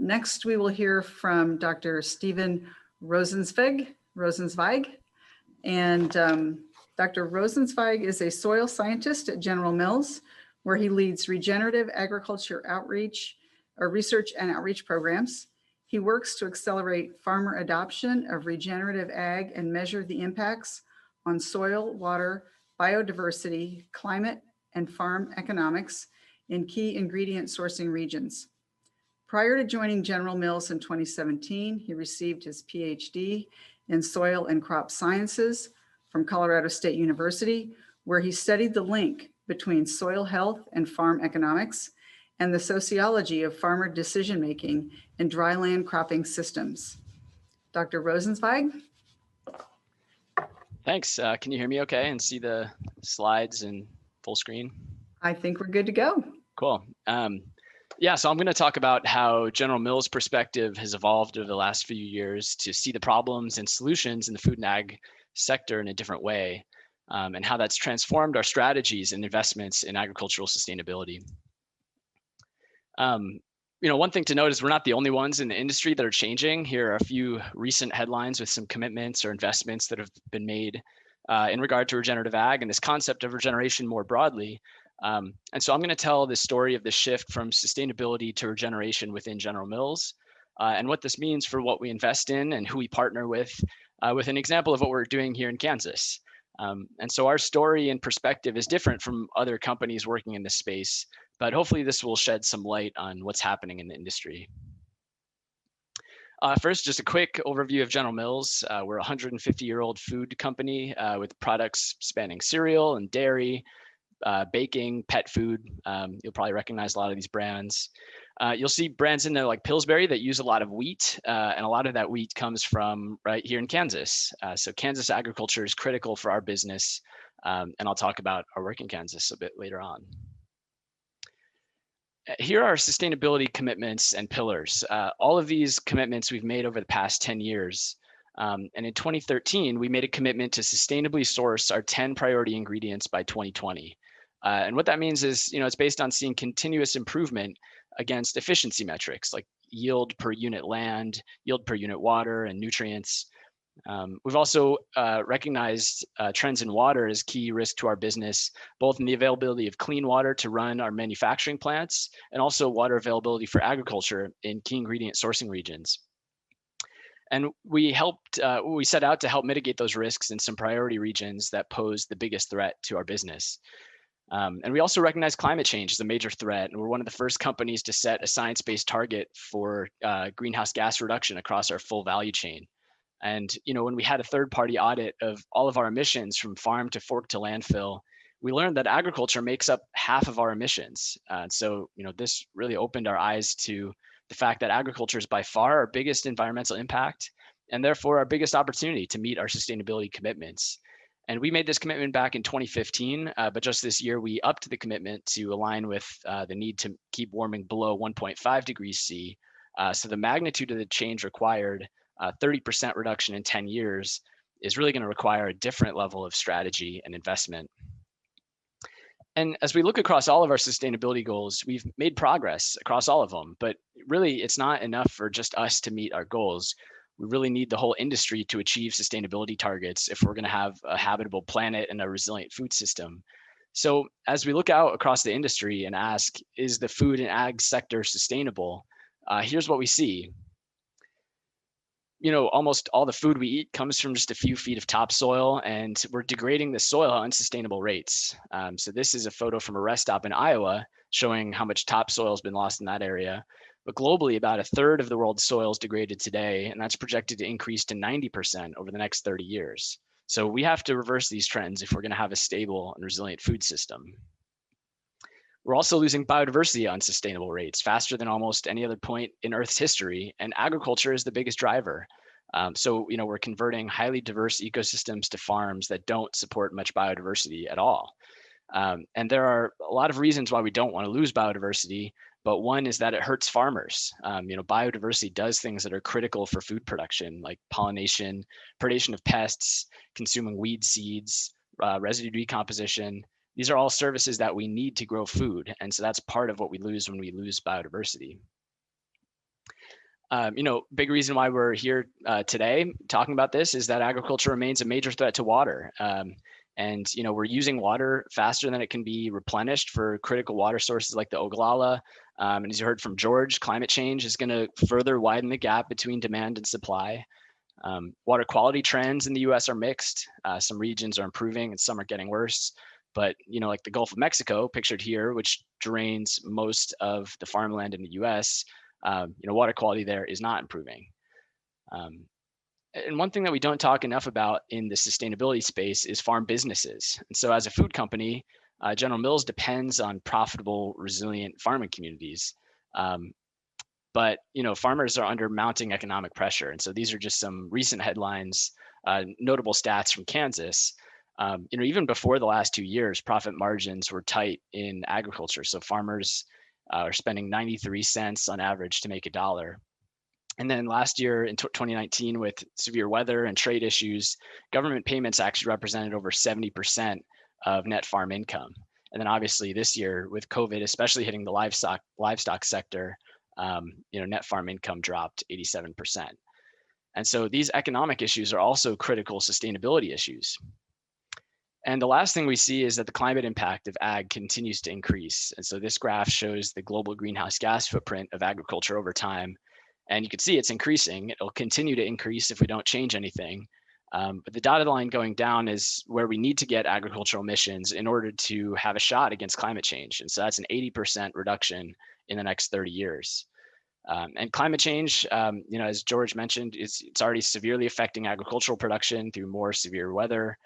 Next, we will hear from Dr. Stephen Rosenzweig. And Dr. Rosenzweig is a soil scientist at General Mills, where he leads regenerative agriculture outreach or research and outreach programs. He works to accelerate farmer adoption of regenerative ag and measure the impacts on soil, water, biodiversity, climate, and farm economics in key ingredient sourcing regions. Prior to joining General Mills in 2017, he received his PhD in soil and crop sciences from Colorado State University, where he studied the link between soil health and farm economics and the sociology of farmer decision-making in dryland cropping systems. Dr. Rosenzweig? Thanks. Can you hear me okay and see the slides in full screen? I think we're good to go. Cool. Yeah, so I'm going to talk about how General Mills' perspective has evolved over the last few years to see the problems and solutions in the food and ag sector in a different way, and how that's transformed our strategies and investments in agricultural sustainability. One thing to note is we're not the only ones in the industry that are changing. Here are a few recent headlines with some commitments or investments that have been made in regard to regenerative ag and this concept of regeneration more broadly. And so I'm going to tell the story of the shift from sustainability to regeneration within General Mills, and what this means for what we invest in and who we partner with an example of what we're doing here in Kansas. And so our story and perspective is different from other companies working in this space, but hopefully this will shed some light on what's happening in the industry. First, just a quick overview of General Mills. We're a 150-year-old food company with products spanning cereal and dairy, baking, pet food. You'll probably recognize a lot of these brands. You'll see brands in there like Pillsbury that use a lot of wheat, and a lot of that wheat comes from right here in Kansas. So Kansas agriculture is critical for our business, and I'll talk about our work in Kansas a bit later on. Here are our sustainability commitments and pillars. All of these commitments we've made over the past 10 years. And in 2013, we made a commitment to sustainably source our 10 priority ingredients by 2020. And what that means is, it's based on seeing continuous improvement against efficiency metrics like yield per unit land, yield per unit water, and nutrients. We've also recognized trends in water as key risk to our business, both in the availability of clean water to run our manufacturing plants and also water availability for agriculture in key ingredient sourcing regions. And we set out to help mitigate those risks in some priority regions that pose the biggest threat to our business. And we also recognize climate change as a major threat. And we're one of the first companies to set a science-based target for greenhouse gas reduction across our full value chain. And, when we had a third-party audit of all of our emissions from farm to fork to landfill, we learned that agriculture makes up half of our emissions. So, this really opened our eyes to the fact that agriculture is by far our biggest environmental impact and therefore our biggest opportunity to meet our sustainability commitments. And we made this commitment back in 2015, but just this year we upped the commitment to align with the need to keep warming below 1.5 degrees C. So the magnitude of the change required, 30% reduction in 10 years, is really going to require a different level of strategy and investment. And as we look across all of our sustainability goals, we've made progress across all of them, but really it's not enough for just us to meet our goals. We really need the whole industry to achieve sustainability targets if we're going to have a habitable planet and a resilient food system. So as we look out across the industry and ask, is the food and ag sector sustainable? Here's what we see. Almost all the food we eat comes from just a few feet of topsoil, and we're degrading the soil at unsustainable rates. So this is a photo from a rest stop in Iowa showing how much topsoil has been lost in that area. But globally, about a third of the world's soil is degraded today, and that's projected to increase to 90% over the next 30 years. So we have to reverse these trends if we're going to have a stable and resilient food system. We're also losing biodiversity at unsustainable rates, faster than almost any other point in Earth's history, and agriculture is the biggest driver. So we're converting highly diverse ecosystems to farms that don't support much biodiversity at all. And there are a lot of reasons why we don't want to lose biodiversity, but one is that it hurts farmers. Biodiversity does things that are critical for food production, like pollination, predation of pests, consuming weed seeds, residue decomposition. These are all services that we need to grow food. And so that's part of what we lose when we lose biodiversity. Big reason why we're here today talking about this is that agriculture remains a major threat to water. And we're using water faster than it can be replenished for critical water sources like the Ogallala. And as you heard from George, climate change is going to further widen the gap between demand and supply. Water quality trends in the US are mixed. Some regions are improving and some are getting worse. But like the Gulf of Mexico, pictured here, which drains most of the farmland in the US, water quality there is not improving. And one thing that we don't talk enough about in the sustainability space is farm businesses. And so as a food company, General Mills depends on profitable, resilient farming communities. But farmers are under mounting economic pressure. And so these are just some recent headlines, notable stats from Kansas. Even before the last 2 years, profit margins were tight in agriculture. So farmers are spending 93 cents on average to make a dollar. And then last year in 2019, with severe weather and trade issues, government payments actually represented over 70% of net farm income. And then obviously this year with COVID, especially hitting the livestock sector, net farm income dropped 87%. And so these economic issues are also critical sustainability issues. And the last thing we see is that the climate impact of ag continues to increase. And so this graph shows the global greenhouse gas footprint of agriculture over time. And you can see it's increasing. It'll continue to increase if we don't change anything. But the dotted line going down is where we need to get agricultural emissions in order to have a shot against climate change. And so that's an 80% reduction in the next 30 years. And climate change, as George mentioned, it's already severely affecting agricultural production through more severe weather.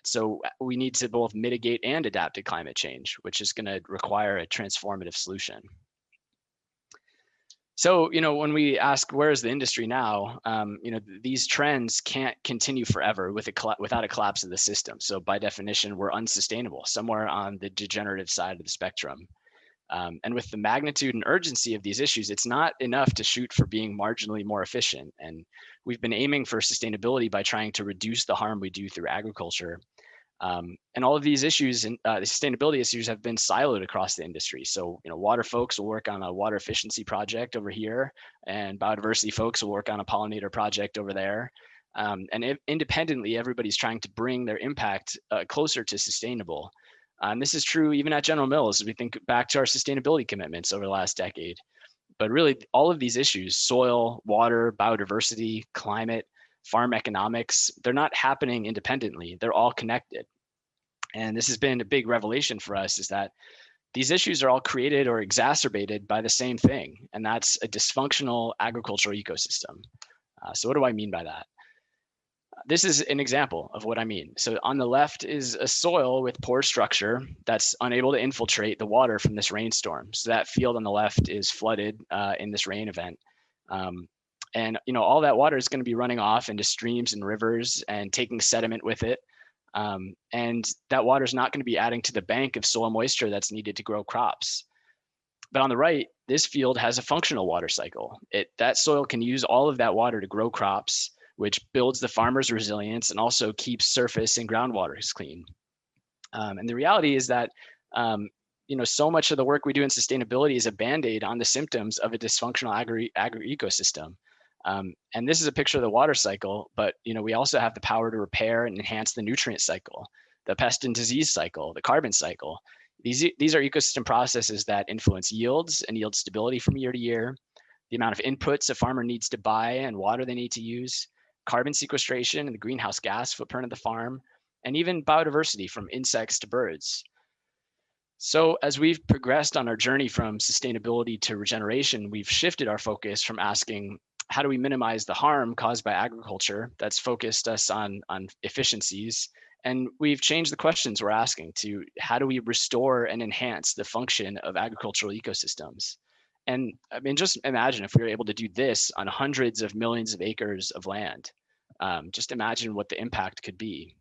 So we need to both mitigate and adapt to climate change, which is going to require a transformative solution. So, when we ask where's the industry now, these trends can't continue forever without a collapse of the system. So by definition, we're unsustainable, somewhere on the degenerative side of the spectrum. And with the magnitude and urgency of these issues, it's not enough to shoot for being marginally more efficient. And we've been aiming for sustainability by trying to reduce the harm we do through agriculture. And all of these issues and the sustainability issues have been siloed across the industry. So, water folks will work on a water efficiency project over here, and biodiversity folks will work on a pollinator project over there. And independently, everybody's trying to bring their impact closer to sustainable. And this is true even at General Mills as we think back to our sustainability commitments over the last decade. But really, all of these issues, soil, water, biodiversity, climate, farm economics, they're not happening independently. They're all connected. And this has been a big revelation for us, is that these issues are all created or exacerbated by the same thing, and that's a dysfunctional agricultural ecosystem. So what do I mean by that? This is an example of what I mean. So on the left is a soil with poor structure that's unable to infiltrate the water from this rainstorm. So that field on the left is flooded in this rain event. And all that water is going to be running off into streams and rivers and taking sediment with it. And that water is not going to be adding to the bank of soil moisture that's needed to grow crops. But on the right, this field has a functional water cycle. That soil can use all of that water to grow crops, which builds the farmer's resilience and also keeps surface and groundwater clean. And the reality is that so much of the work we do in sustainability is a band-aid on the symptoms of a dysfunctional agri-ecosystem. And this is a picture of the water cycle, but we also have the power to repair and enhance the nutrient cycle, the pest and disease cycle, the carbon cycle. These are ecosystem processes that influence yields and yield stability from year to year, the amount of inputs a farmer needs to buy and water they need to use, carbon sequestration and the greenhouse gas footprint of the farm, and even biodiversity from insects to birds. So as we've progressed on our journey from sustainability to regeneration, we've shifted our focus from asking, how do we minimize the harm caused by agriculture? That's focused us on efficiencies. And we've changed the questions we're asking to how do we restore and enhance the function of agricultural ecosystems? And I mean, just imagine if we were able to do this on hundreds of millions of acres of land. Just imagine what the impact could be.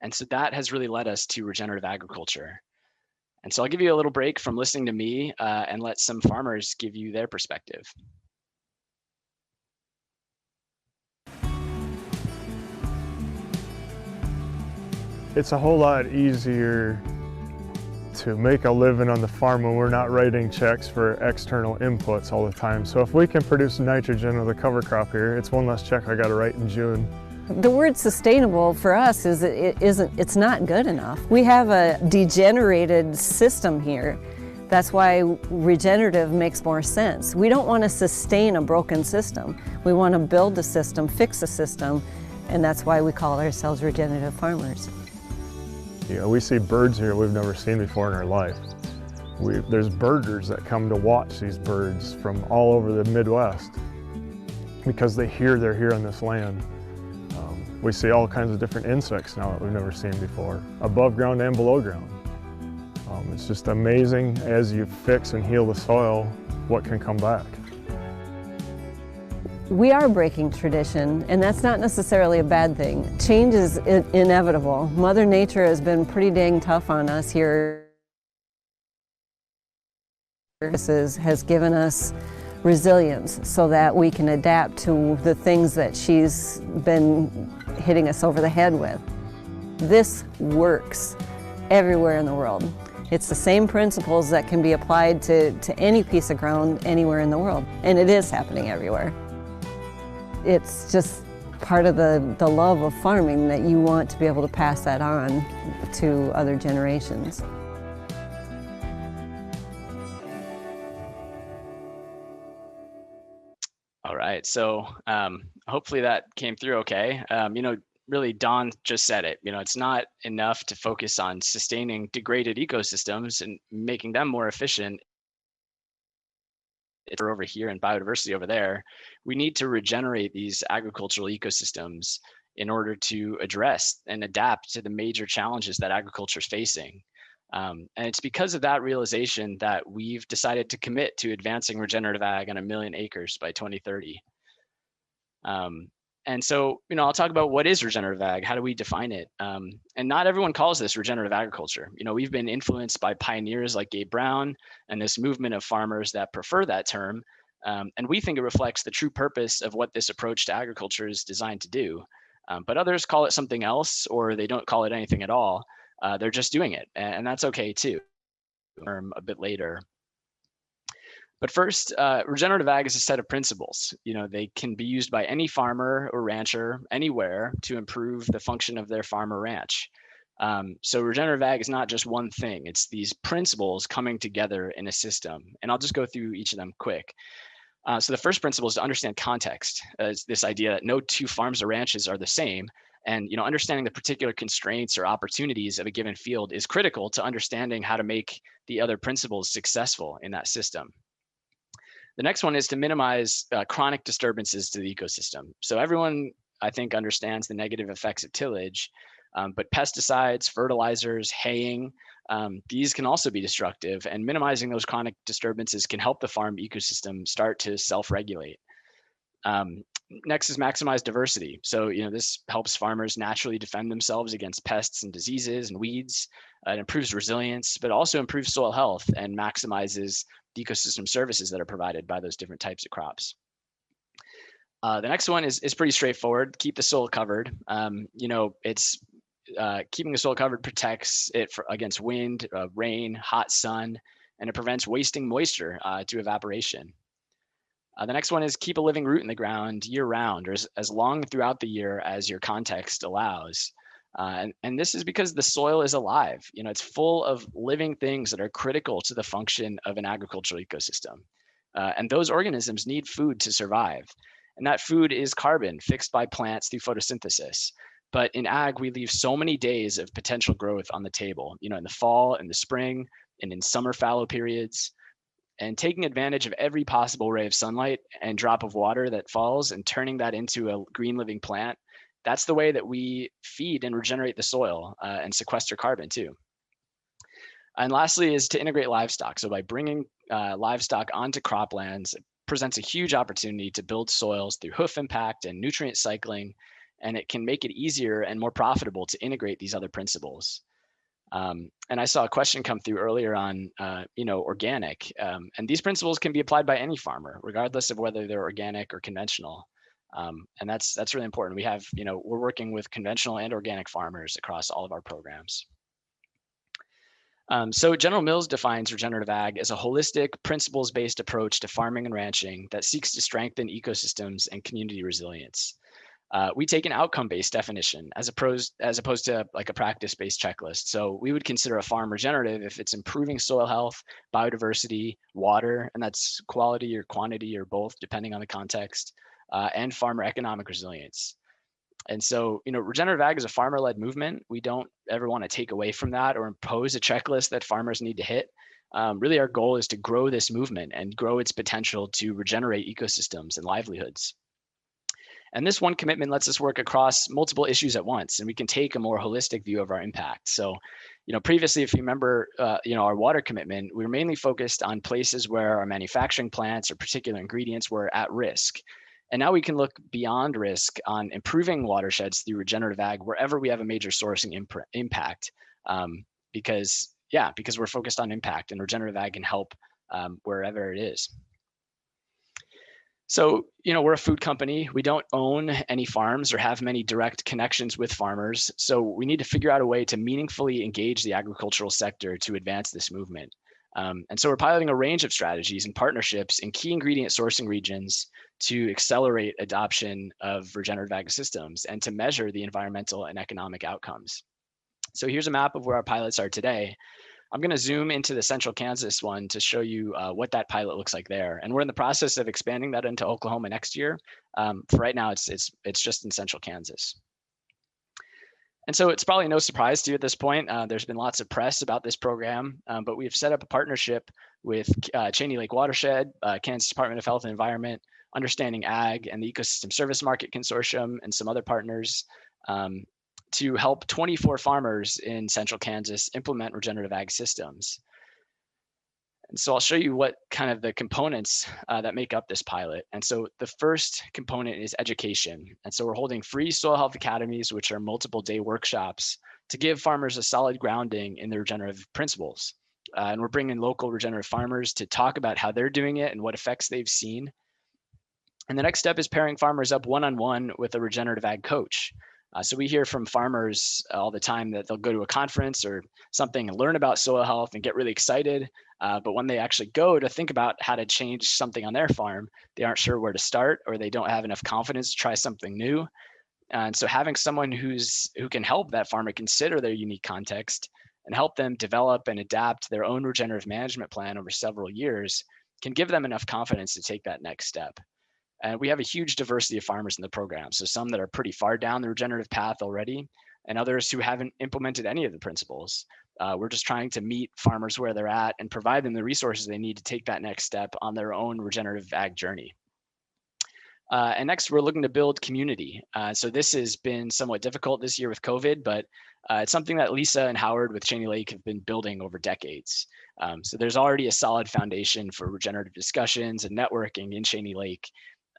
And so that has really led us to regenerative agriculture. And so I'll give you a little break from listening to me and let some farmers give you their perspective. It's a whole lot easier to make a living on the farm when we're not writing checks for external inputs all the time. So if we can produce nitrogen with a cover crop here, it's one less check I got to write in June. The word sustainable for us is it's not good enough. We have a degenerated system here. That's why regenerative makes more sense. We don't want to sustain a broken system. We want to build the system, fix the system, and that's why we call ourselves regenerative farmers. You know, we see birds here we've never seen before in our life. There's birders that come to watch these birds from all over the Midwest because they hear they're here on this land. We see all kinds of different insects now that we've never seen before, above ground and below ground. It's just amazing as you fix and heal the soil, what can come back. We are breaking tradition, and that's not necessarily a bad thing. Change is inevitable. Mother Nature has been pretty dang tough on us here. Has given us resilience so that we can adapt to the things that she's been hitting us over the head with. This works everywhere in the world. It's the same principles that can be applied to any piece of ground anywhere in the world, and it is happening everywhere. It's just part of the love of farming that you want to be able to pass that on to other generations. All right, so hopefully that came through okay. Really, Don just said it. It's not enough to focus on sustaining degraded ecosystems and making them more efficient. It's over here and biodiversity over there. We need to regenerate these agricultural ecosystems in order to address and adapt to the major challenges that agriculture is facing. And it's because of that realization that we've decided to commit to advancing regenerative ag on 1 million acres by 2030. And so, I'll talk about what is regenerative ag, how do we define it? And not everyone calls this regenerative agriculture. We've been influenced by pioneers like Gabe Brown and this movement of farmers that prefer that term. And we think it reflects the true purpose of what this approach to agriculture is designed to do. But others call it something else, or they don't call it anything at all. They're just doing it, and that's okay too. A bit later. But first, regenerative ag is a set of principles. They can be used by any farmer or rancher anywhere to improve the function of their farm or ranch. So regenerative ag is not just one thing. It's these principles coming together in a system. And I'll just go through each of them quick. So the first principle is to understand context. It's this idea that no two farms or ranches are the same. And understanding the particular constraints or opportunities of a given field is critical to understanding how to make the other principles successful in that system. The next one is to minimize chronic disturbances to the ecosystem. So everyone, I think, understands the negative effects of tillage, but pesticides, fertilizers, haying, these can also be destructive, and minimizing those chronic disturbances can help the farm ecosystem start to self-regulate. Next is maximize diversity. So, this helps farmers naturally defend themselves against pests and diseases and weeds. It improves resilience, but also improves soil health and maximizes the ecosystem services that are provided by those different types of crops. The next one is pretty straightforward. Keep the soil covered. It's keeping the soil covered protects it against wind, rain, hot sun, and it prevents wasting moisture to evaporation. The next one is keep a living root in the ground year round, or as long throughout the year as your context allows. And this is because the soil is alive. It's full of living things that are critical to the function of an agricultural ecosystem. And those organisms need food to survive. And that food is carbon fixed by plants through photosynthesis. But in ag, we leave so many days of potential growth on the table, in the fall, in the spring, and in summer fallow periods. And taking advantage of every possible ray of sunlight and drop of water that falls and turning that into a green living plant, that's the way that we feed and regenerate the soil and sequester carbon too. And lastly is to integrate livestock. So by bringing livestock onto croplands, it presents a huge opportunity to build soils through hoof impact and nutrient cycling, and it can make it easier and more profitable to integrate these other principles. And I saw a question come through earlier on, organic, and these principles can be applied by any farmer, regardless of whether they're organic or conventional. And that's really important. We have, we're working with conventional and organic farmers across all of our programs. So General Mills defines regenerative ag as a holistic, principles-based approach to farming and ranching that seeks to strengthen ecosystems and community resilience. We take an outcome-based definition as opposed to like a practice-based checklist. So we would consider a farm regenerative if it's improving soil health, biodiversity, water, and that's quality or quantity or both, depending on the context, and farmer economic resilience. And so, regenerative ag is a farmer-led movement. We don't ever want to take away from that or impose a checklist that farmers need to hit. Really, our goal is to grow this movement and grow its potential to regenerate ecosystems and livelihoods. And this one commitment lets us work across multiple issues at once, and we can take a more holistic view of our impact. So, previously, if you remember, our water commitment, we were mainly focused on places where our manufacturing plants or particular ingredients were at risk. And now we can look beyond risk on improving watersheds through regenerative ag wherever we have a major sourcing impact, because we're focused on impact, and regenerative ag can help wherever it is. So, we're a food company. We don't own any farms or have many direct connections with farmers. So we need to figure out a way to meaningfully engage the agricultural sector to advance this movement. And so we're piloting a range of strategies and partnerships in key ingredient sourcing regions to accelerate adoption of regenerative ag systems and to measure the environmental and economic outcomes. So here's a map of where our pilots are today. I'm going to zoom into the central Kansas one to show you what that pilot looks like there. And we're in the process of expanding that into Oklahoma next year. For right now, it's just in central Kansas. And so it's probably no surprise to you at this point. There's been lots of press about this program, but we've set up a partnership with Cheney Lake Watershed, Kansas Department of Health and Environment, Understanding Ag, and the Ecosystem Service Market Consortium, and some other partners to help 24 farmers in central Kansas implement regenerative ag systems. And so I'll show you what kind of the components that make up this pilot. And so the first component is education. And so we're holding free soil health academies, which are multiple day workshops to give farmers a solid grounding in the regenerative principles. And we're bringing local regenerative farmers to talk about how they're doing it and what effects they've seen. And the next step is pairing farmers up one-on-one with a regenerative ag coach. So we hear from farmers all the time that they'll go to a conference or something and learn about soil health and get really excited. But when they actually go to think about how to change something on their farm, they aren't sure where to start, or they don't have enough confidence to try something new. And so having someone who can help that farmer consider their unique context and help them develop and adapt their own regenerative management plan over several years can give them enough confidence to take that next step. And we have a huge diversity of farmers in the program. So some that are pretty far down the regenerative path already, and others who haven't implemented any of the principles. We're just trying to meet farmers where they're at and provide them the resources they need to take that next step on their own regenerative ag journey. And next, we're looking to build community. So this has been somewhat difficult this year with COVID, but it's something that Lisa and Howard with Cheney Lake have been building over decades. So there's already a solid foundation for regenerative discussions and networking in Cheney Lake.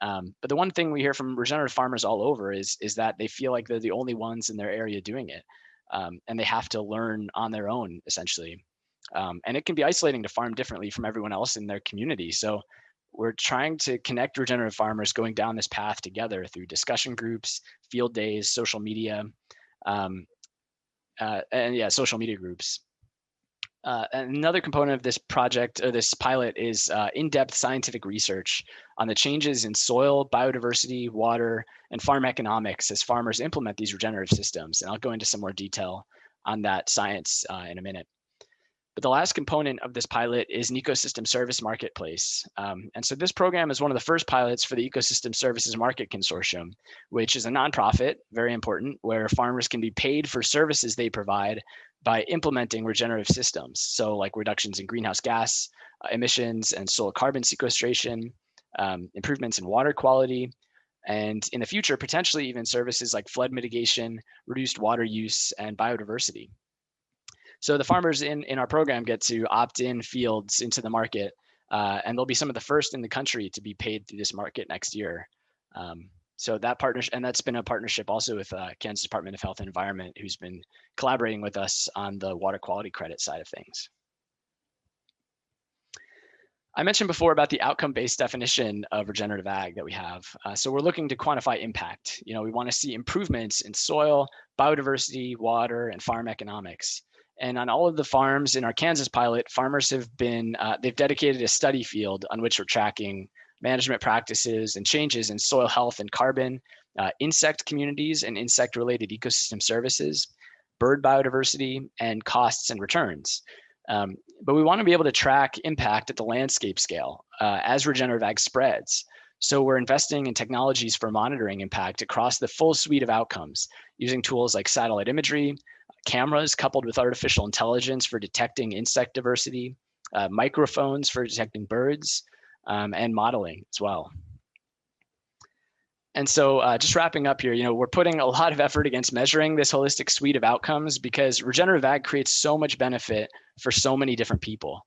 But the one thing we hear from regenerative farmers all over is that they feel like they're the only ones in their area doing it. And they have to learn on their own, essentially. And it can be isolating to farm differently from everyone else in their community. So we're trying to connect regenerative farmers going down this path together through discussion groups, field days, social media, social media groups. And another component of this project, or this pilot, is in-depth scientific research on the changes in soil, biodiversity, water, and farm economics as farmers implement these regenerative systems. And I'll go into some more detail on that science in a minute. But the last component of this pilot is an ecosystem service marketplace. And so this program is one of the first pilots for the Ecosystem Services Market Consortium, which is a nonprofit, very important, where farmers can be paid for services they provide by implementing regenerative systems. So like reductions in greenhouse gas emissions and soil carbon sequestration, improvements in water quality, and in the future, potentially even services like flood mitigation, reduced water use, and biodiversity. So the farmers in our program get to opt in fields into the market, and they'll be some of the first in the country to be paid through this market next year. So that partnership, and that's been a partnership also with Kansas Department of Health and Environment, who's been collaborating with us on the water quality credit side of things. I mentioned before about the outcome-based definition of regenerative ag that we have. So we're looking to quantify impact. We want to see improvements in soil, biodiversity, water, and farm economics. And on all of the farms in our Kansas pilot, farmers have been, they've dedicated a study field on which we're tracking management practices and changes in soil health and carbon, insect communities and insect-related ecosystem services, bird biodiversity, and costs and returns. But we want to be able to track impact at the landscape scale as regenerative ag spreads. So we're investing in technologies for monitoring impact across the full suite of outcomes, using tools like satellite imagery, cameras coupled with artificial intelligence for detecting insect diversity, microphones for detecting birds, and modeling as well. And so just wrapping up here, we're putting a lot of effort against measuring this holistic suite of outcomes because regenerative ag creates so much benefit for so many different people.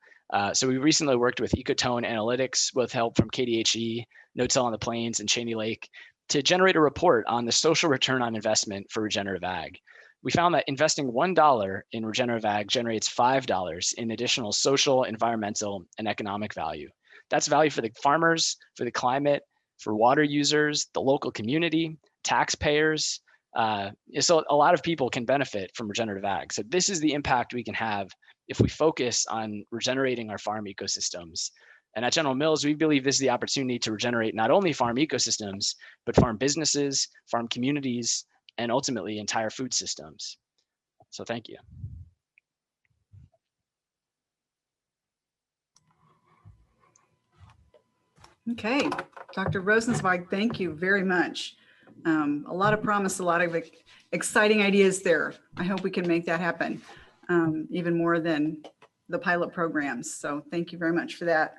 So we recently worked with Ecotone Analytics with help from KDHE, No-Till on the Plains, and Cheney Lake to generate a report on the social return on investment for regenerative ag. We found that investing $1 in regenerative ag generates $5 in additional social, environmental, and economic value. That's value for the farmers, for the climate, for water users, the local community, taxpayers. So a lot of people can benefit from regenerative ag. So this is the impact we can have if we focus on regenerating our farm ecosystems. And at General Mills, we believe this is the opportunity to regenerate not only farm ecosystems, but farm businesses, farm communities, and ultimately entire food systems. So thank you. Okay, Dr. Rosenzweig, thank you very much. A lot of promise, a lot of exciting ideas there. I hope we can make that happen, even more than the pilot programs. So thank you very much for that.